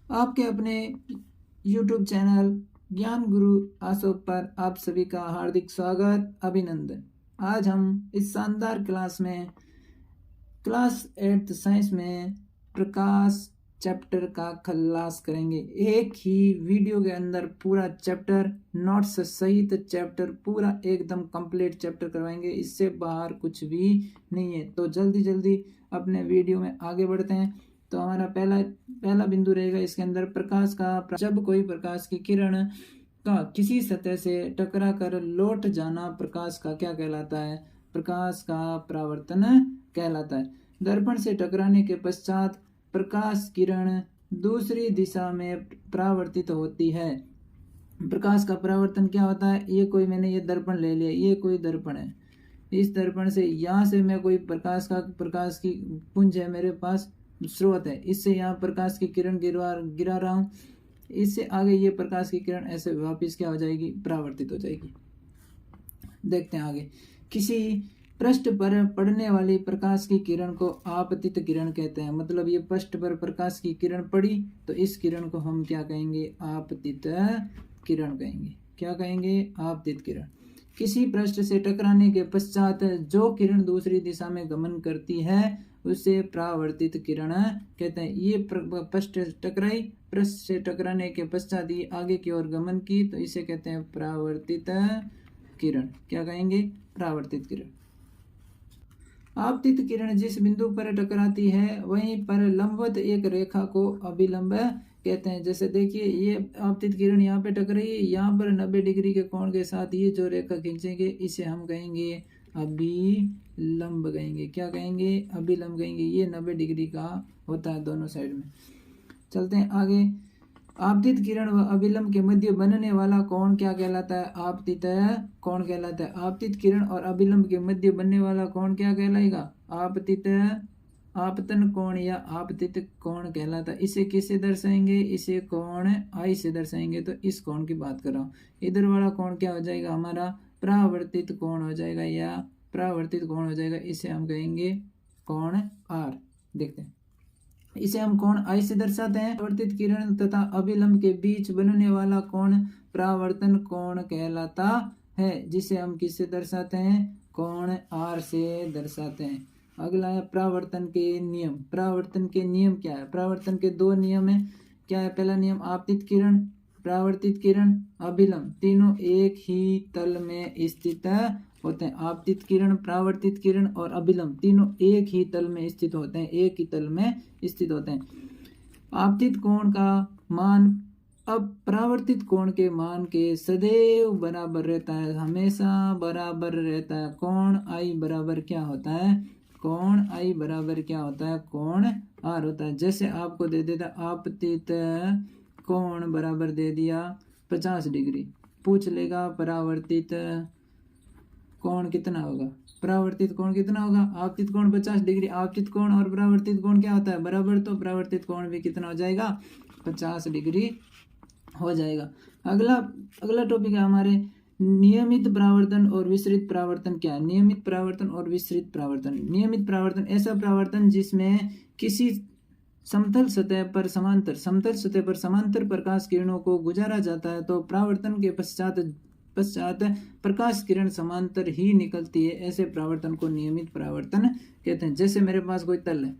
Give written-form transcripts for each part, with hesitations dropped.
आपके अपने YouTube channel ज्ञान गुरु आसोक पर आप सभी का हार्दिक स्वागत, अभिनंदन। आज हम इस शानदार क्लास में क्लास 8th साइंस में प्रकाश चैप्टर का खलास करेंगे। एक ही वीडियो के अंदर पूरा चैप्टर नोट्स सहित चैप्टर पूरा एकदम कंप्लीट चैप्टर करवाएंगे, इससे बाहर कुछ भी नहीं है। तो जल्दी जल्दी अपने वीडियो में आगे बढ़ते हैं। तो हमारा पहला बिंदु रहेगा इसके अंदर प्रकाश का। जब कोई प्रकाश की किरण का किसी सतह से टकरा कर लौट जाना प्रकाश का क्या कहलाता है? प्रकाश का परावर्तन कहलाता है। दर्पण से टकराने के पश्चात प्रकाश किरण दूसरी दिशा में परावर्तित होती है। प्रकाश का परावर्तन क्या होता है? मैंने ये दर्पण ले लिया, ये कोई दर्पण है। इस दर्पण से यहाँ से मैं कोई प्रकाश की पुंज है, मेरे पास स्रोत है, इससे यहाँ प्रकाश की किरण गिरा रहा हूँ। इससे आगे ये प्रकाश की किरण ऐसे वापस क्या हो जाएगी? परावर्तित हो जाएगी। देखते हैं आगे। किसी पृष्ठ पर पड़ने वाली प्रकाश की किरण को आपतित किरण कहते हैं। मतलब ये पृष्ठ पर प्रकाश की किरण पड़ी तो इस किरण को हम क्या कहेंगे? आपतित किरण कहेंगे। क्या कहेंगे? आपतित किरण। किसी पृष्ठ से टकराने के पश्चात जो किरण दूसरी दिशा में गमन करती है उसे परावर्तित किरण कहते हैं। ये पृष्ठ टकराई, पृष्ठ से टकराने के पश्चात ये आगे की ओर गमन की तो इसे कहते हैं परावर्तित किरण। क्या कहेंगे? परावर्तित किरण। आपतित किरण जिस बिंदु पर टकराती है वहीं पर लंबवत एक रेखा को अभिलंब कहते हैं। जैसे देखिए ये आपतित किरण यहाँ पे टकराई है, यहाँ पर 90 डिग्री के कोण के साथ ये जो रेखा खींचेंगे इसे हम कहेंगे अभिलंब कहेंगे। क्या कहेंगे? अभिलंब कहेंगे। ये 90 डिग्री का होता है दोनों साइड में। चलते हैं आगे। आपतित किरण व अभिलंब के मध्य बनने वाला कोण क्या कहलाता है? आपतित कोण कहलाता है। आपतित किरण और अभिलंब के मध्य बनने वाला कोण क्या कहलाएगा? आपतन कोण या आपतित कोण कहलाता है। इसे किससे दर्शाएंगे? इसे कोण आई से दर्शाएंगे। तो इस कोण की बात कर रहा हूँ। इधर वाला कोण क्या हो जाएगा? हमारा परावर्तित कोण हो जाएगा या परावर्तित कोण हो जाएगा। इसे हम कहेंगे कोण आर। देखते हैं, इसे हम कोण आई से दर्शाते हैं। परावर्तित किरण तथा अभिलंब के बीच बनने वाला कोण परावर्तन कोण कहलाता है, जिसे हम किससे दर्शाते हैं? कोण आर से दर्शाते हैं। अगला है परावर्तन के नियम। परावर्तन के नियम क्या है? परावर्तन के 2 नियम है। क्या है? पहला नियम, आपतित किरण, परावर्तित किरण, अभिलंब तीनों एक ही तल में स्थित होते हैं। आपतित किरण, परावर्तित किरण और अभिलंब तीनों एक ही तल में स्थित होते हैं, एक ही तल में स्थित होते हैं। आपतित कोण का मान अब परावर्तित कोण के मान के सदैव बराबर रहता है, हमेशा बराबर रहता है। कोण आई बराबर क्या होता है? कोण आई बराबर क्या होता है? कोण आर होता है। जैसे आपको दे देता आपतित कोण बराबर दे दिया 50 डिग्री, पूछ लेगा परावर्तित कोण कितना होगा? परावर्तित कोण कितना होगा? आपतित कोण 50 डिग्री। आपतित कोण और परावर्तित कोण क्या होता है? बराबर। तो परावर्तित कोण भी कितना हो जाएगा? 50 डिग्री हो जाएगा। अगला टॉपिक है हमारे नियमित परावर्तन और विसरित परावर्तन। क्या है? नियमित परावर्तन और विसरित परावर्तन। नियमित परावर्तन ऐसा परावर्तन जिसमें किसी समतल सतह पर समांतर प्रकाश किरणों को गुजारा जाता है तो परावर्तन के पश्चात प्रकाश किरण समांतर ही निकलती है। ऐसे परावर्तन को नियमित परावर्तन कहते हैं। जैसे मेरे पास कोई तल है,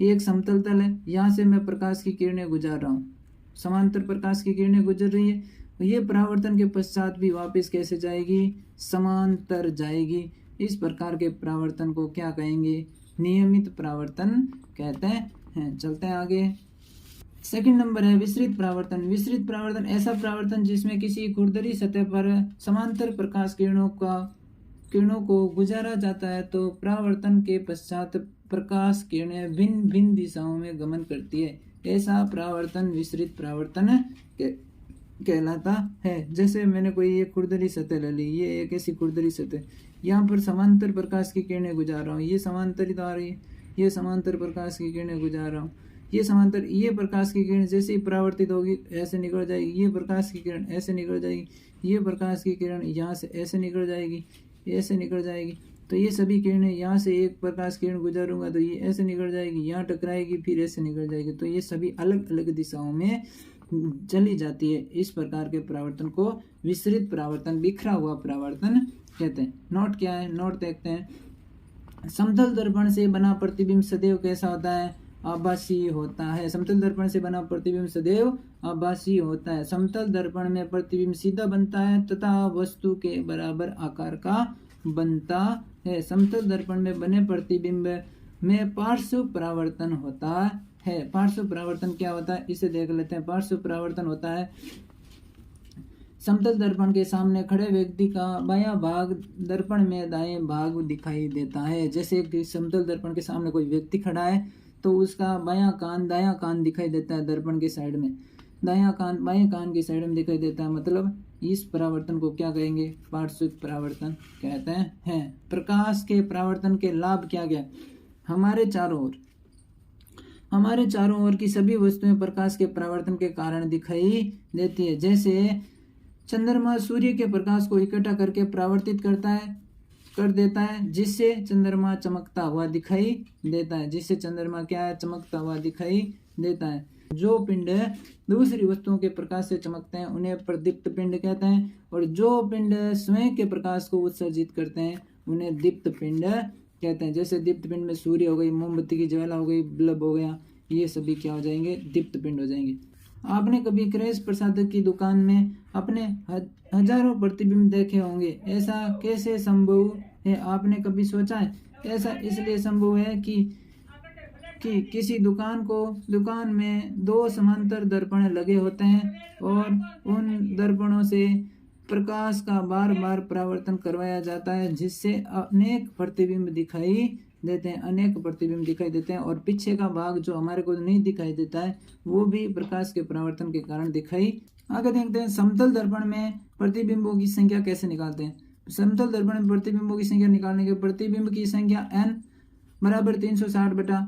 ये एक समतल तल है, यहाँ से मैं प्रकाश की किरणें गुजार रहा हूँ, समांतर प्रकाश की किरणें गुजर रही है। ये परावर्तन के पश्चात भी वापस कैसे जाएगी? समांतर जाएगी। इस प्रकार के परावर्तन को क्या कहेंगे? नियमित परावर्तन कहते हैं। चलते हैं आगे। सेकंड नंबर है विसरित परावर्तन। विसरित परावर्तन ऐसा परावर्तन जिसमें किसी खुरदरी सतह पर समांतर प्रकाश किरणों को गुजारा जाता है तो परावर्तन के पश्चात प्रकाश किरणें भिन्न भिन्न दिशाओं में गमन करती है। ऐसा परावर्तन विसरित परावर्तन कहलाता है। जैसे मैंने कोई एक खुरदरी सतह ले ली, ये एक ऐसी खुरदरी सतह, यहाँ पर समांतर प्रकाश की किरणें गुजार रहा हूँ, ये समांतरित आ रही है, ये समांतर प्रकाश की किरणें गुजार रहा हूँ, ये प्रकाश की किरण जैसे ही परावर्तित होगी ऐसे निकल जाएगी, ये प्रकाश की किरण ऐसे निकल जाएगी, ये प्रकाश की किरण यहाँ से ऐसे निकल जाएगी, ऐसे निकल जाएगी। तो ये सभी किरणें, यहाँ से एक प्रकाश किरण गुजरूंगा तो ये ऐसे निकल जाएगी, यहाँ टकराएगी, फिर ऐसे निकल जाएगी, तो ये सभी अलग अलग दिशाओं में चली जाती है। इस प्रकार के परावर्तन को विसरित परावर्तन, बिखरा हुआ परावर्तन कहते हैं। नोट क्या है, नोट देखते हैं। समतल दर्पण से बना प्रतिबिंब सदैव कैसा होता है, आभासी होता है। समतल दर्पण से बना प्रतिबिंब सदैव आभासी होता है। समतल दर्पण में प्रतिबिंब सीधा बनता है तथा वस्तु के बराबर आकार का बनता है। समतल दर्पण में बने प्रतिबिंब में पार्श्व परावर्तन होता है। पार्श्व परावर्तन क्या होता है, इसे देख लेते हैं। पार्श्व परावर्तन होता है समतल दर्पण के सामने खड़े व्यक्ति का बायां भाग दर्पण में दाएं भाग दिखाई देता है। जैसे कि समतल दर्पण के सामने कोई व्यक्ति खड़ा है तो उसका बायां कान दायां कान दिखाई देता है दर्पण के साइड में, दायां कान बाएं कान की साइड में दिखाई देता है। मतलब इस परावर्तन को क्या कहेंगे, पार्श्व परावर्तन कहते हैं। प्रकाश के परावर्तन के लाभ क्या क्या, हमारे चारों ओर की सभी वस्तुएं प्रकाश के परावर्तन के कारण दिखाई देती है। जैसे चंद्रमा सूर्य के प्रकाश को इकट्ठा करके परावर्तित कर देता है, जिससे चंद्रमा चमकता हुआ दिखाई देता है। जिससे चंद्रमा क्या है, चमकता हुआ दिखाई देता है। जो पिंड दूसरी वस्तुओं के प्रकाश से चमकते हैं उन्हें प्रदीप्त पिंड कहते हैं, और जो पिंड स्वयं के प्रकाश को उत्सर्जित करते हैं उन्हें दीप्त पिंड कहते हैं। जैसे दीप्त पिंड में सूर्य हो गई, मोमबत्ती की ज्वाला हो गई, बल्ब हो गया, ये सभी क्या हो जाएंगे, दीप्त पिंड हो जाएंगे। आपने कभी क्रेस प्रसाधक की दुकान में अपने हजारों प्रतिबिंब देखे होंगे। ऐसा कैसे संभव है, आपने कभी सोचा है? ऐसा इसलिए संभव है कि किसी दुकान में 2 समांतर दर्पण लगे होते हैं और उन दर्पणों से प्रकाश का बार बार परावर्तन करवाया जाता है, जिससे अनेक प्रतिबिंब दिखाई देते हैं और पीछे का भाग जो हमारे को नहीं दिखाई देता है वो भी प्रकाश के परावर्तन के कारण दिखाई। आगे देखते हैं समतल दर्पण में प्रतिबिंबों की संख्या कैसे निकालते हैं। समतल दर्पण में प्रतिबिंबों की संख्या निकालने के प्रतिबिंब की संख्या n बराबर 360 बटा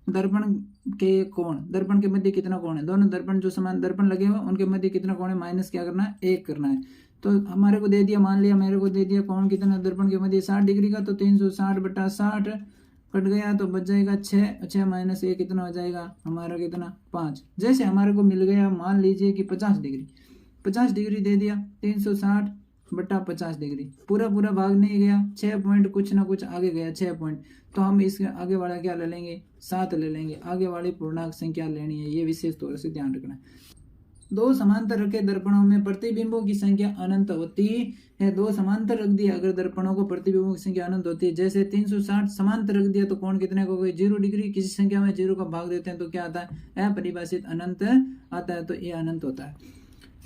दर्पण के मध्य कितना कोण है, दोनों दर्पण जो समान दर्पण लगे हुए उनके मध्य कितना कोण है, माइनस क्या करना है, 1 करना है। तो हमारे को दे दिया, मान लिया मेरे को दे दिया कोण कितना दर्पण के मध्य 60 डिग्री का, तो 360 बटा 60 कट गया तो बच जाएगा 6 माइनस 1 कितना हो जाएगा हमारा, कितना 5। जैसे हमारे को मिल गया, मान लीजिए कि 50 डिग्री दे दिया, 360 बटा 50 डिग्री, पूरा भाग नहीं गया, 6 पॉइंट कुछ ना कुछ आगे गया, 6 पॉइंट, तो हम इसके आगे वाला क्या ले लेंगे, 7 ले लेंगे। आगे वाली पूर्णांक संख्या लेनी है, ये विशेष तौर से ध्यान रखना है। 2 समांतर रखे दर्पणों में प्रतिबिंबों की संख्या अनंत होती है। 2 समांतर रख दिया अगर दर्पणों को, प्रतिबिंबों की संख्या अनंत होती है। जैसे 360 समांतर रख दिया तो कोण कितने को, 0 डिग्री, किसी संख्या में 0 का भाग देते हैं तो क्या आता है, अपरिभाषित अनंत आता है, तो ये अनंत होता है।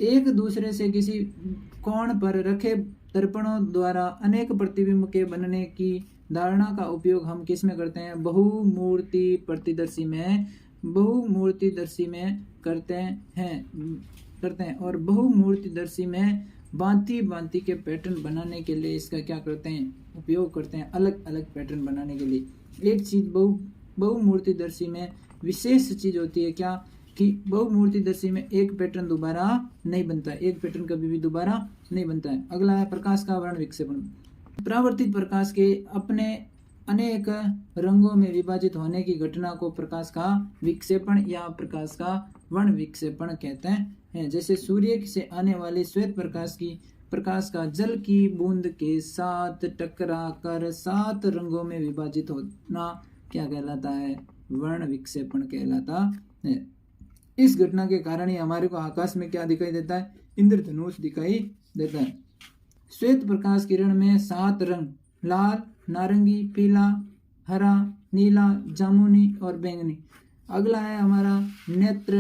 एक दूसरे से किसी कोण पर रखे दर्पणों द्वारा अनेक प्रतिबिंब के बनने की धारणा का उपयोग हम किस में करते हैं, बहुमूर्ति दर्शी में करते हैं और बहुमूर्तिदर्शी में भांति के पैटर्न बनाने के लिए इसका क्या करते हैं, उपयोग करते हैं, अलग अलग पैटर्न बनाने के लिए। एक चीज बहुमूर्तिदर्शी में विशेष चीज होती है क्या, कि बहुमूर्तिदर्शी में एक पैटर्न दोबारा नहीं बनता है, एक पैटर्न कभी भी दोबारा नहीं बनता है। अगला है प्रकाश का वर्ण विक्षेपण। परावर्तित प्रकाश के अपने अनेक रंगों में विभाजित होने की घटना को प्रकाश का विक्षेपण या प्रकाश का वर्ण विक्षेपण कहते हैं। जैसे सूर्य से आने वाले श्वेत प्रकाश का जल की बूंद के साथ टकरा कर 7 रंगों में विभाजित होना क्या कहलाता है, वर्ण विक्षेपण कहलाता है। इस घटना के कारण ही हमारे को आकाश में क्या दिखाई देता है, इंद्रधनुष दिखाई देता है। श्वेत प्रकाश किरण में 7 रंग, लाल, नारंगी, पीला, हरा, नीला, जामुनी और बैंगनी। अगला है हमारा नेत्र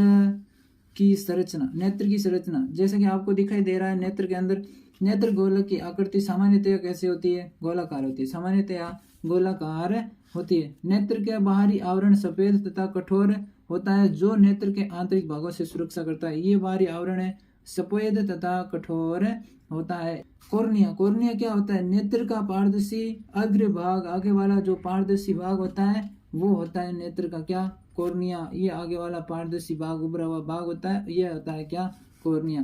की संरचना। जैसे कि आपको दिखाई दे रहा है, नेत्र के अंदर नेत्र गोलक की आकृति सामान्यतया कैसे होती है, गोलाकार होती है, सामान्यतया गोलाकार होती है। नेत्र के बाहरी आवरण सफेद तथा कठोर होता है, जो नेत्र के आंतरिक भागों से सुरक्षा करता है। ये बाहरी आवरण है, सफेद तथा कठोर होता है। कॉर्निया क्या होता है, नेत्र का पारदर्शी अग्र भाग, आगे वाला जो पारदर्शी भाग होता है वो होता है नेत्र का क्या, कॉर्निया। ये आगे वाला पारदर्शी भाग, उभरा हुआ भाग होता है, ये होता है क्या, कॉर्निया।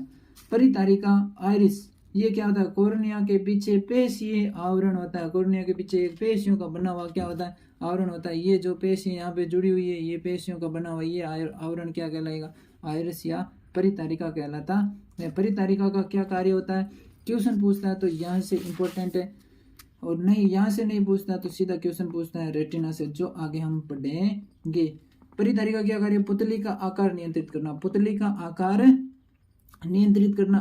परितारिका आइरिस, ये क्या होता है, कॉर्निया के पीछे पेशीय आवरण होता है। कॉर्निया के पीछे एक पेशियों का बना हुआ क्या होता है, आवरण होता है। ये जो पेशी यहाँ पे जुड़ी हुई है, ये पेशियों का बना हुआ ये आवरण क्या कहलाएगा, आयरस या परितारिका कहलाता है। परितारिका का क्या कार्य होता है, क्वेश्चन पूछता है तो यहाँ से इंपॉर्टेंट है, और नहीं यहाँ से नहीं पूछता तो सीधा क्वेश्चन पूछता है रेटिना से, जो आगे हम पढ़ेंगे। परितारिका क्या कार्य, पुतली का आकार नियंत्रित करना। पुतली का आकार नियंत्रित करना।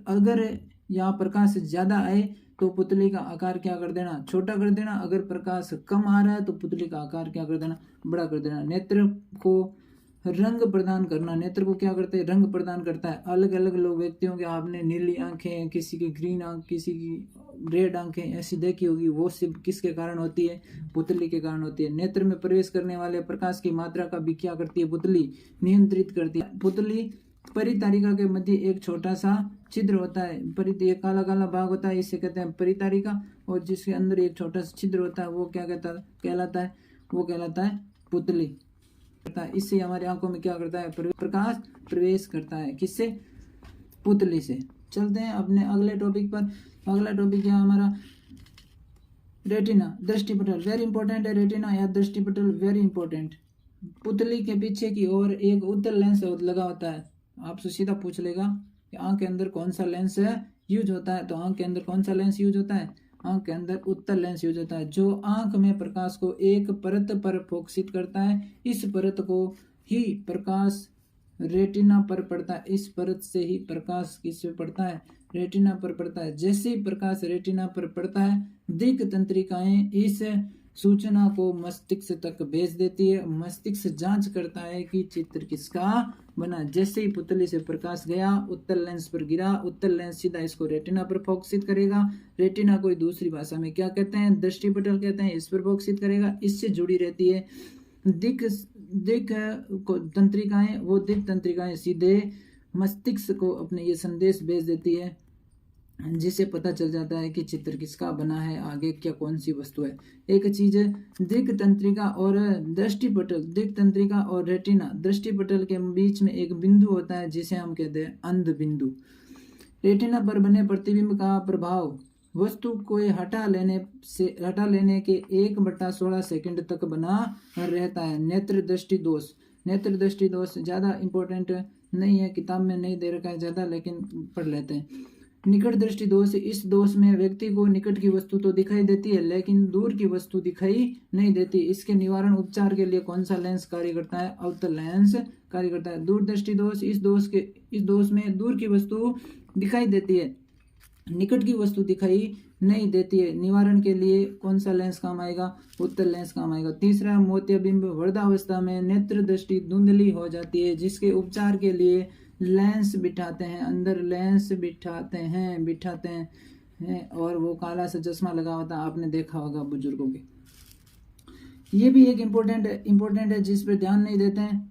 अगर यहाँ प्रकाश ज्यादा आए तो पुतली का आकार क्या कर देना, छोटा कर देना। अगर प्रकाश कम आ रहा है तो पुतली का आकार क्या कर देना, बड़ा कर देना। नेत्र को रंग प्रदान करना। नेत्र को क्या करते हैं, रंग प्रदान करता है। अलग अलग लोग व्यक्तियों के आपने नीली आंखें, किसी की ग्रीन आंख, किसी की रेड आंखें ऐसी देखी होगी, वो सिर्फ किसके कारण होती है, पुतली के कारण होती है। नेत्र में प्रवेश करने वाले प्रकाश की मात्रा का भी क्या करती है, पुतली नियंत्रित करती है। पुतली परितारिका के मध्य एक छोटा सा छिद्र होता है, काला काला भाग होता है, इसे कहते हैं परितारिका। और जिसके अंदर एक छोटा सा छिद्र होता है वो क्या कहलाता है, वो कहलाता है पुतली। इससे हमारी आंखों में क्या करता है, प्रकाश प्रवेश करता है। किससे, पुतली से। चलते हैं अपने अगले टॉपिक पर। अगला टॉपिक क्या हमारा, रेटिना, दृष्टिपटल। वेरी इंपॉर्टेंट है रेटिना या दृष्टिपटल, वेरी इंपॉर्टेंट। पुतली के पीछे की ओर एक उत्तल लेंस लगा होता है। आपसे सीधा पूछ लेगा कि आंख के अंदर कौन सा लेंस यूज होता है, तो आंख के अंदर कौन सा लेंस यूज होता है, आंख के अंदर उत्तल लेंस यूज होता है, जो आंख में प्रकाश को एक परत पर फोकसित करता है। इस परत को ही प्रकाश रेटिना पर पड़ता है। इस परत से ही प्रकाश किस पे पड़ता है, रेटिना पर पड़ता है। जैसे ही प्रकाश रेटिना पर पड़ता है, दिक् तंत्रिकाएं इस सूचना को मस्तिष्क तक भेज देती है। मस्तिष्क जांच करता है कि चित्र किसका बना। जैसे ही पुतली से प्रकाश गया, उत्तल लेंस पर गिरा, उत्तल लेंस सीधा इसको रेटिना पर फोकसित करेगा। रेटिना कोई दूसरी भाषा में क्या कहते हैं, दृष्टिपटल कहते हैं। इस पर फोकसित करेगा, इससे जुड़ी रहती है दिक् तंत्रिकाएं। वो दिक् तंत्रिकाएं सीधे मस्तिष्क को अपने ये संदेश भेज देती है, जिसे पता चल जाता है कि चित्र किसका बना है, आगे क्या कौन सी वस्तु है। एक चीज दिक् तंत्रिका और दृष्टिपटल, दिक् तंत्रिका और रेटिना, दृष्टिपटल के बीच में एक बिंदु होता है जिसे हम कहते हैं अंध बिंदु। रेटिना पर बने प्रतिबिंब का प्रभाव वस्तु को हटा लेने के 1/16 सेकंड तक बना रहता है। नेत्र दृष्टि दोष, नेत्र दृष्टि दोष ज्यादा इंपॉर्टेंट नहीं है, किताब में नहीं दे रखा है ज्यादा, लेकिन पढ़ लेते हैं। निकट दृष्टि दोष, इस दोष में व्यक्ति को निकट की वस्तु तो दिखाई देती है लेकिन दूर की वस्तु दिखाई नहीं देती। इसके निवारण उपचार के लिए कौन सा लेंस कार्य करता है, अवतल लेंस कार्य करता है। दूर दृष्टि दोष, इस दोष में दूर की वस्तु दिखाई देती है, निकट की वस्तु दिखाई नहीं देती है। निवारण के लिए कौन सा लेंस काम आएगा, उत्तल लेंस काम आएगा। तीसरा, मोतियाबिंब। वृद्धावस्था में नेत्र दृष्टि धुंधली हो जाती है, जिसके उपचार के लिए लेंस बिठाते हैं, अंदर लेंस बिठाते हैं और वो काला सा चश्मा लगा होता है, आपने देखा होगा बुजुर्गों के। ये भी एक इम्पोर्टेंट है जिस पर ध्यान नहीं देते हैं।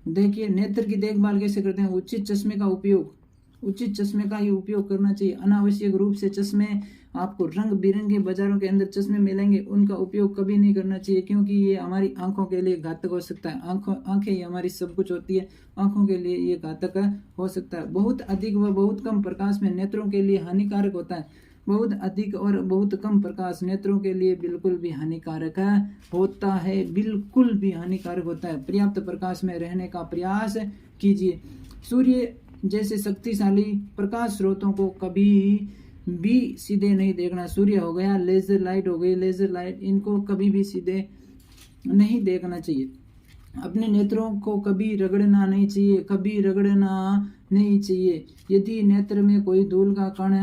देखिए, नेत्र की देखभाल कैसे करते हैं, उचित चश्मे का उपयोग, उचित चश्मे का ही उपयोग करना चाहिए। अनावश्यक रूप से चश्मे, आपको रंग बिरंगे बाजारों के अंदर चश्मे मिलेंगे, उनका उपयोग कभी नहीं करना चाहिए, क्योंकि ये हमारी आंखों के लिए घातक हो सकता है। आंखें ही हमारी सब कुछ होती है, आंखों के लिए ये घातक हो सकता है। बहुत अधिक व बहुत कम प्रकाश में नेत्रों के लिए हानिकारक होता है। बहुत अधिक और बहुत कम प्रकाश नेत्रों के लिए बिल्कुल भी हानिकारक होता है, बिल्कुल भी हानिकारक होता है। पर्याप्त प्रकाश में रहने का प्रयास कीजिए। सूर्य जैसे शक्तिशाली प्रकाश स्रोतों को कभी भी सीधे नहीं देखना। सूर्य हो गया, लेजर लाइट हो गई, लेजर लाइट, इनको कभी भी सीधे नहीं देखना चाहिए। अपने नेत्रों को कभी रगड़ना नहीं चाहिए, कभी रगड़ना नहीं चाहिए। यदि नेत्र में कोई धूल का कण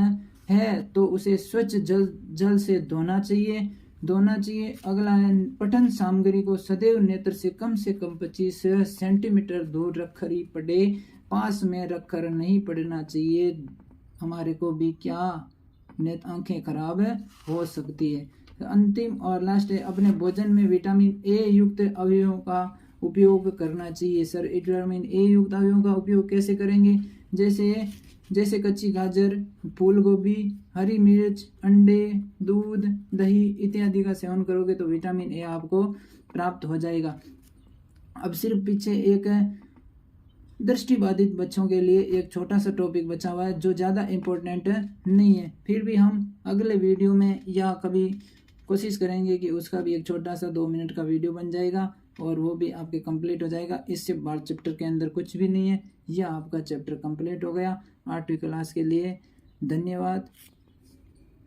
है तो उसे स्वच्छ जल से धोना चाहिए। अगला है, पठन सामग्री को सदैव नेत्र से कम 25 सेंटीमीटर दूर रखकर पढ़े, पास में रखकर नहीं पढ़ना चाहिए। हमारे को भी क्या आंखें खराब हो सकती है। अंतिम और लास्ट है, अपने भोजन में विटामिन ए युक्त अवयवों का उपयोग करना चाहिए। सर, विटामिन ए युक्त अवयवों का उपयोग कैसे करेंगे, जैसे कच्ची गाजर, फूल गोभी, हरी मिर्च, अंडे, दूध, दही इत्यादि का सेवन करोगे तो विटामिन ए आपको प्राप्त हो जाएगा। अब सिर्फ पीछे एक दृष्टिबाधित बच्चों के लिए एक छोटा सा टॉपिक बचा हुआ है जो ज़्यादा इम्पोर्टेंट नहीं है, फिर भी हम अगले वीडियो में या कभी कोशिश करेंगे कि उसका भी एक छोटा सा 2 मिनट का वीडियो बन जाएगा और वो भी आपके कंप्लीट हो जाएगा। इससे बार चैप्टर के अंदर कुछ भी नहीं है, यह आपका चैप्टर कंप्लीट हो गया 8वीं क्लास के लिए। धन्यवाद।